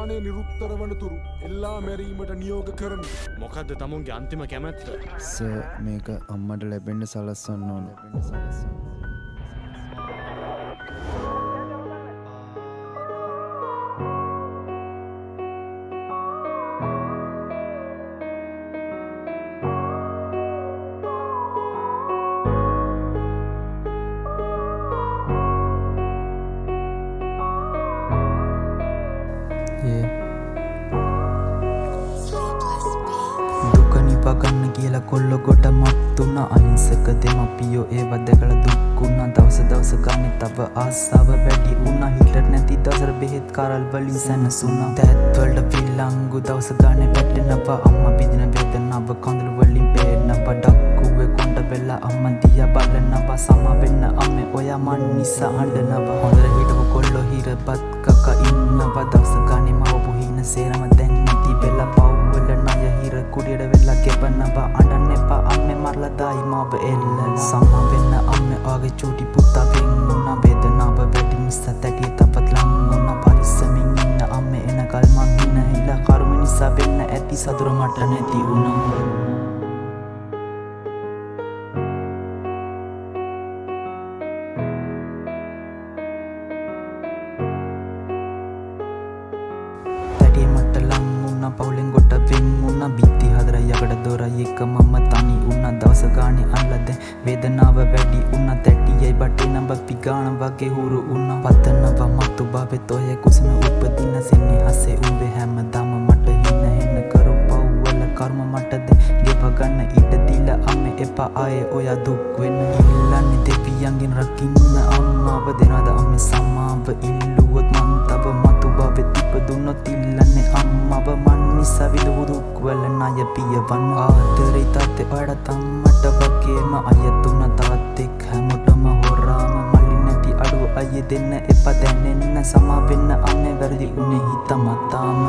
ප්‍රමාණය නිරුත්තර වන තුරු එල්ලා මැරීමට නියෝග කරමි. මොකක්ද තමුන්ගේ අන්තිම කැමැත්ත? සර් මේක අම්මට ලැබෙන්න සලස්වන්න ඕන. දුකනිපගන්න කියලා කොල්ල ගොඩ මත්තුන්න අහිංසක දෙමපියෝ ඒව දැකලා දුක්ුණා. දවස දවස ගානේ තව ආසාව වැඩි වුණා. හිටට නැති දවසට බෙහෙත් කරල් වලින් සැනසුණා. තැත් වලට විලංගු දවස ගානේ වැටෙනවා. අම්මා බිඳින වේදනාව කඳුළු වලින් පේනවා. ඩක්කුවේ කොණ්ඩ වෙලා අම්මා දිහා බලනවා. සම වෙන්න අම්මේ ඔයා මන් නිසා අඬනවා. හොඳට හිටපු කොල්ලෝ හිරපත් කක ඉන්නවා. දවස ගානේ මව පුහින සේරම දැන් නැති වෙලා පව්වල ණය හිර කුඩියට වෙලා ගෙවනවා. අඬන්න එපා අම්මේ මරලා දායි මාව එල්ලලා. සම වෙන්න අම්මේ ආගේ චූටි පුතා වෙන් වුණා. වේදනාව වැඩි නිසා තැටි තපත් ලං වුණා. පරිස්සමින් ඉන්න අම්මේ එනකල් මං හිනහිලා. කර්ම නිසා වෙන්න ඇති සතුර මට නැති වුණා. පවුලෙන් ගොඩ වෙන් වුණා. බිත්ති හදර යකඩ දොරයි එක මම තනි වුණා. දවස ගානේ අල්ල දැන් වේදනාව වැඩි වුණා. තැටියයි බටේ නඹ පිගාන වගේ හුරු වුණා. පතනවා මතු බබෙත් ඔය කුසම උපදින සෙන්නේ හසේ උඹේ හැමදාම මට හින හෙන්න කරපව් වල කර්ම මට දැන් ගෙව ගන්න ඉඩ දීලා අම්මේ එපා ආයේ ඔයා දුක් වෙන්න. ඉල්ලන්නේ දෙවියන්ගෙන් රකින්න අම්මාව දෙනවද අම්මේ සමාව ඉල්ලුවොත් මං තව මතු බබෙත් ඉපදුනොත් ඉල්ලන්නේ අම්මව මන් නිසා විඳපු දුක් වල ණය පියවන්න. ආදරේ තාත්තේ ඔයාට අම්මට වගේම අයතුන තාත්තෙක් හැමෝටම හොරාම මල්ලි නැති අඩුව අයියේ දෙන්න එපා දැනෙන්න. සමා වෙන්න අම්මේ වැරදි උනේ හිත මතාම.